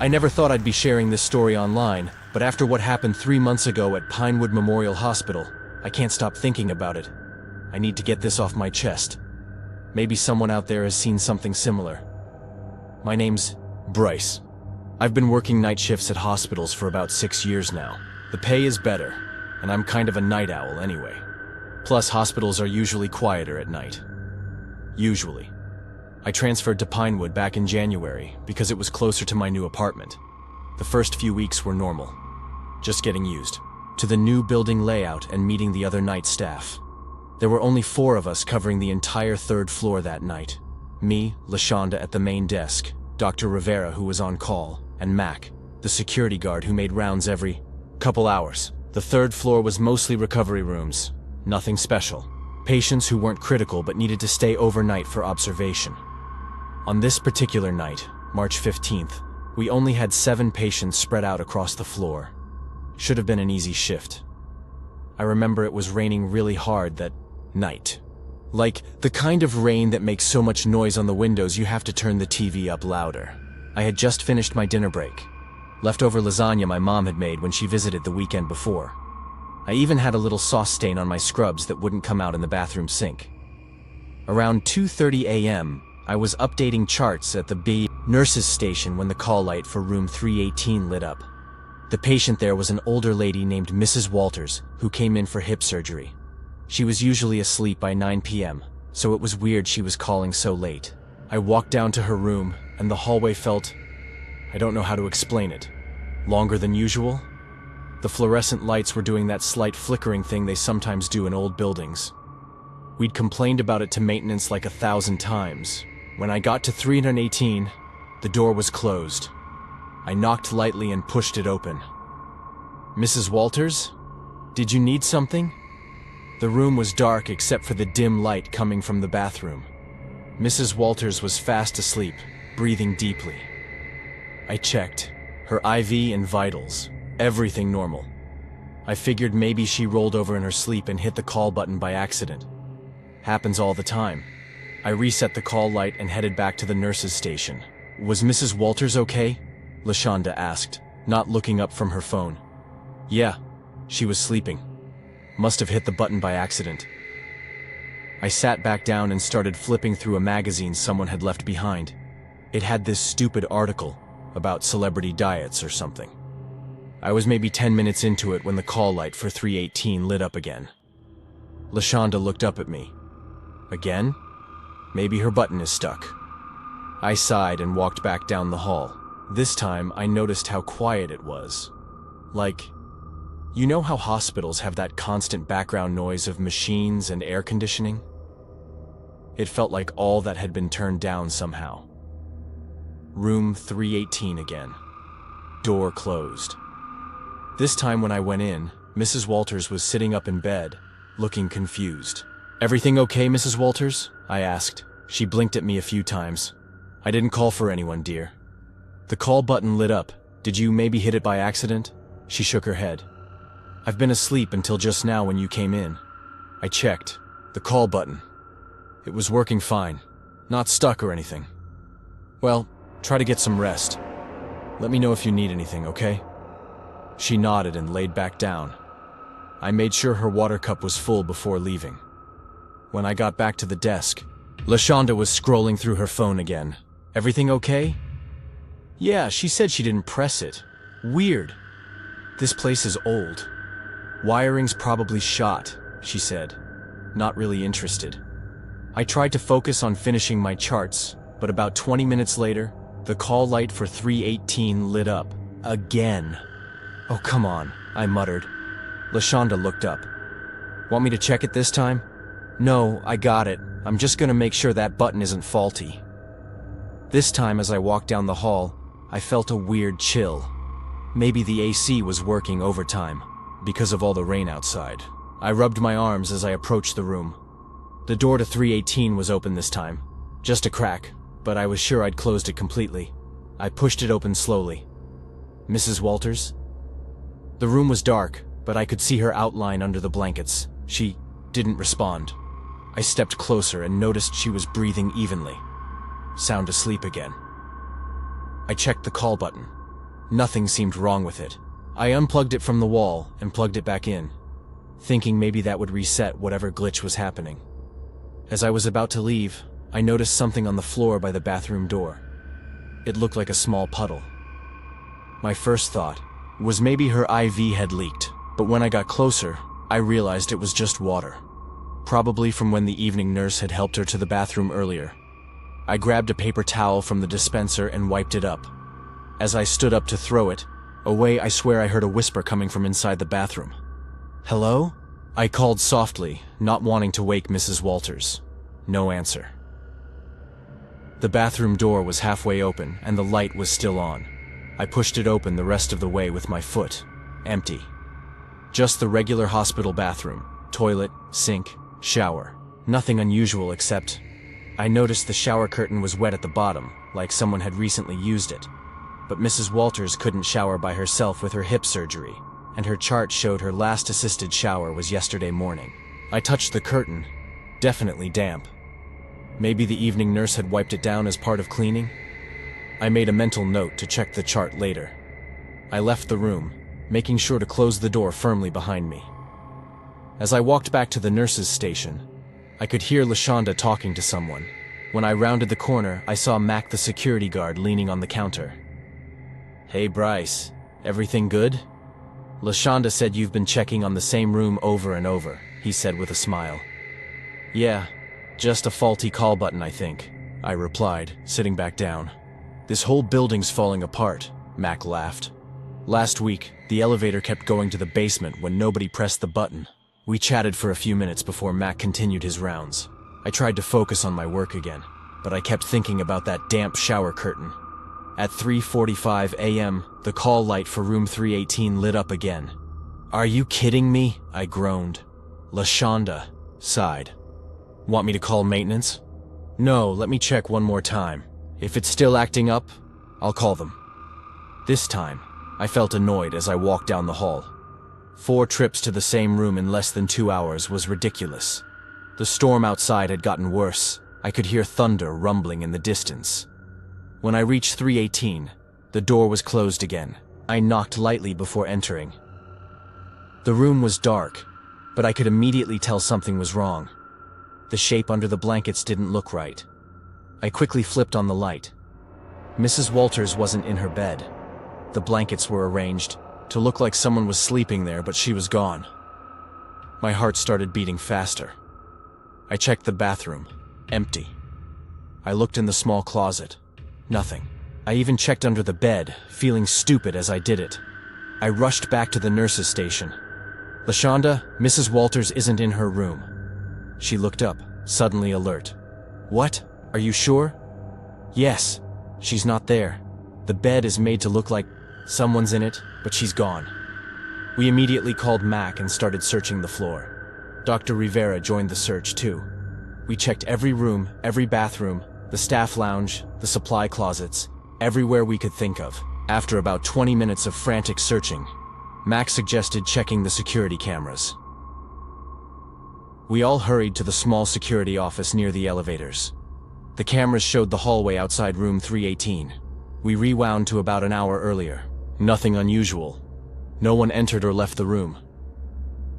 I never thought I'd be sharing this story online, but after what happened 3 months ago at Pinewood Memorial Hospital, I can't stop thinking about it. I need to get this off my chest. Maybe someone out there has seen something similar. My name's Bryce. I've been working night shifts at hospitals for about 6 years now. The pay is better, and I'm kind of a night owl anyway. Plus, hospitals are usually quieter at night. Usually. I transferred to Pinewood back in January because it was closer to my new apartment. The first few weeks were normal, just getting used to the new building layout and meeting the other night staff. There were only 4 of us covering the entire 3rd floor that night. Me, LaShonda at the main desk, Dr. Rivera who was on call, and Mac, the security guard who made rounds every couple hours. The 3rd floor was mostly recovery rooms, nothing special. Patients who weren't critical but needed to stay overnight for observation. On this particular night, March 15th, we only had 7 patients spread out across the floor. Should have been an easy shift. I remember it was raining really hard that night. Like the kind of rain that makes so much noise on the windows you have to turn the TV up louder. I had just finished my dinner break. Leftover lasagna my mom had made when she visited the weekend before. I even had a little sauce stain on my scrubs that wouldn't come out in the bathroom sink. Around 2:30 a.m., I was updating charts at the B nurses station when the call light for room 318 lit up. The patient there was an older lady named Mrs. Walters, who came in for hip surgery. She was usually asleep by 9 p.m., so it was weird she was calling so late. I walked down to her room, and the hallway felt, I don't know how to explain it, longer than usual. The fluorescent lights were doing that slight flickering thing they sometimes do in old buildings. We'd complained about it to maintenance like 1,000 times. When I got to 318, the door was closed. I knocked lightly and pushed it open. Mrs. Walters? Did you need something? The room was dark except for the dim light coming from the bathroom. Mrs. Walters was fast asleep, breathing deeply. I checked. Her IV and vitals. Everything normal. I figured maybe she rolled over in her sleep and hit the call button by accident. Happens all the time. I reset the call light and headed back to the nurses' station. Was Mrs. Walters okay? LaShonda asked, not looking up from her phone. Yeah, she was sleeping. Must have hit the button by accident. I sat back down and started flipping through a magazine someone had left behind. It had this stupid article about celebrity diets or something. I was maybe 10 minutes into it when the call light for 318 lit up again. LaShonda looked up at me. Again? Maybe her button is stuck. I sighed and walked back down the hall. This time, I noticed how quiet it was. Like, you know how hospitals have that constant background noise of machines and air conditioning? It felt like all that had been turned down somehow. Room 318 again. Door closed. This time when I went in, Mrs. Walters was sitting up in bed, looking confused. Everything okay, Mrs. Walters? I asked. She blinked at me a few times. I didn't call for anyone, dear. The call button lit up. Did you maybe hit it by accident? She shook her head. I've been asleep until just now when you came in. I checked. The call button. It was working fine. Not stuck or anything. Well, try to get some rest. Let me know if you need anything, okay? She nodded and laid back down. I made sure her water cup was full before leaving. When I got back to the desk, LaShonda was scrolling through her phone again. Everything okay? Yeah, she said she didn't press it. Weird. This place is old. Wiring's probably shot, she said. Not really interested. I tried to focus on finishing my charts, but about 20 minutes later, the call light for 318 lit up. Again. Oh, come on, I muttered. LaShonda looked up. Want me to check it this time? No, I got it. I'm just gonna make sure that button isn't faulty. This time as I walked down the hall, I felt a weird chill. Maybe the AC was working overtime, because of all the rain outside. I rubbed my arms as I approached the room. The door to 318 was open this time. Just a crack, but I was sure I'd closed it completely. I pushed it open slowly. Mrs. Walters? The room was dark, but I could see her outline under the blankets. She didn't respond. I stepped closer and noticed she was breathing evenly. Sound asleep again. I checked the call button. Nothing seemed wrong with it. I unplugged it from the wall and plugged it back in, thinking maybe that would reset whatever glitch was happening. As I was about to leave, I noticed something on the floor by the bathroom door. It looked like a small puddle. My first thought was maybe her IV had leaked, but when I got closer, I realized it was just water. Probably from when the evening nurse had helped her to the bathroom earlier. I grabbed a paper towel from the dispenser and wiped it up. As I stood up to throw it away, I swear I heard a whisper coming from inside the bathroom. "Hello?" I called softly, not wanting to wake Mrs. Walters. No answer. The bathroom door was halfway open and the light was still on. I pushed it open the rest of the way with my foot. Empty. Just the regular hospital bathroom. Toilet, sink, shower. Nothing unusual except I noticed the shower curtain was wet at the bottom, like someone had recently used it. But Mrs. Walters couldn't shower by herself with her hip surgery, and her chart showed her last assisted shower was yesterday morning. I touched the curtain. Definitely damp. Maybe the evening nurse had wiped it down as part of cleaning? I made a mental note to check the chart later. I left the room, making sure to close the door firmly behind me. As I walked back to the nurse's station, I could hear LaShonda talking to someone. When I rounded the corner, I saw Mac, the security guard, leaning on the counter. "Hey Bryce, everything good?" "LaShonda said you've been checking on the same room over and over," he said with a smile. "Yeah, just a faulty call button, I think," I replied, sitting back down. "This whole building's falling apart," Mac laughed. "Last week, the elevator kept going to the basement when nobody pressed the button." We chatted for a few minutes before Mac continued his rounds. I tried to focus on my work again, but I kept thinking about that damp shower curtain. At 3:45 a.m., the call light for room 318 lit up again. "Are you kidding me?" I groaned. LaShonda sighed. "Want me to call maintenance?" "No, let me check one more time. If it's still acting up, I'll call them." This time, I felt annoyed as I walked down the hall. 4 trips to the same room in less than 2 hours was ridiculous. The storm outside had gotten worse. I could hear thunder rumbling in the distance. When I reached 318, the door was closed again. I knocked lightly before entering. The room was dark, but I could immediately tell something was wrong. The shape under the blankets didn't look right. I quickly flipped on the light. Mrs. Walters wasn't in her bed. The blankets were arranged to look like someone was sleeping there, but she was gone. My heart started beating faster. I checked the bathroom. Empty. I looked in the small closet. Nothing. I even checked under the bed, feeling stupid as I did it. I rushed back to the nurse's station. "LaShonda, Mrs. Walters isn't in her room." She looked up, suddenly alert. "What? Are you sure?" "Yes. She's not there. The bed is made to look like someone's in it, but she's gone." We immediately called Mac and started searching the floor. Dr. Rivera joined the search too. We checked every room, every bathroom, the staff lounge, the supply closets, everywhere we could think of. After about 20 minutes of frantic searching, Mac suggested checking the security cameras. We all hurried to the small security office near the elevators. The cameras showed the hallway outside room 318. We rewound to about an hour earlier. Nothing unusual. No one entered or left the room.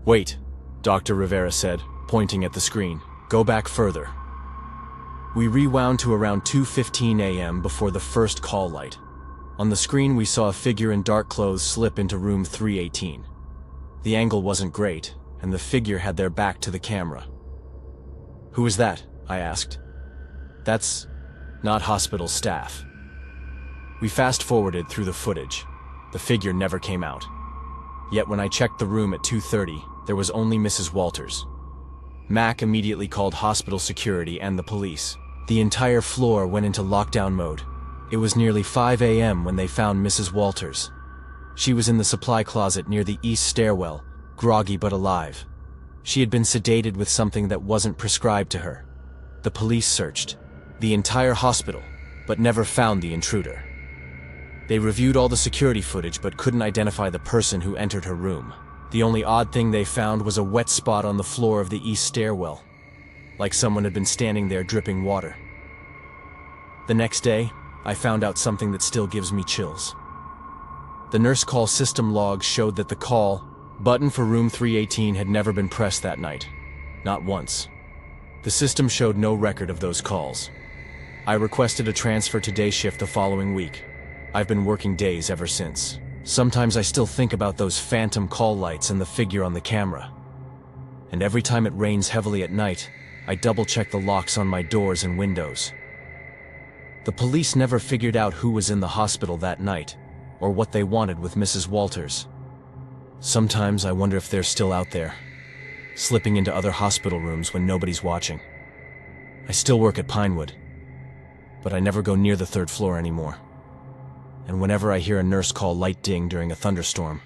"Wait," Dr. Rivera said, pointing at the screen. "Go back further." We rewound to around 2:15 a.m. before the first call light. On the screen we saw a figure in dark clothes slip into room 318. The angle wasn't great, and the figure had their back to the camera. "Who is that?" I asked. "That's not hospital staff." We fast-forwarded through the footage. The figure never came out. Yet when I checked the room at 2:30, there was only Mrs. Walters. Mac immediately called hospital security and the police. The entire floor went into lockdown mode. It was nearly 5 a.m. when they found Mrs. Walters. She was in the supply closet near the east stairwell, groggy but alive. She had been sedated with something that wasn't prescribed to her. The police searched the entire hospital, but never found the intruder. They reviewed all the security footage but couldn't identify the person who entered her room. The only odd thing they found was a wet spot on the floor of the east stairwell, like someone had been standing there dripping water. The next day, I found out something that still gives me chills. The nurse call system logs showed that the call button for room 318 had never been pressed that night. Not once. The system showed no record of those calls. I requested a transfer to day shift the following week. I've been working days ever since. Sometimes I still think about those phantom call lights and the figure on the camera. And every time it rains heavily at night, I double-check the locks on my doors and windows. The police never figured out who was in the hospital that night, or what they wanted with Mrs. Walters. Sometimes I wonder if they're still out there, slipping into other hospital rooms when nobody's watching. I still work at Pinewood, but I never go near the third floor anymore. And whenever I hear a nurse call light ding during a thunderstorm,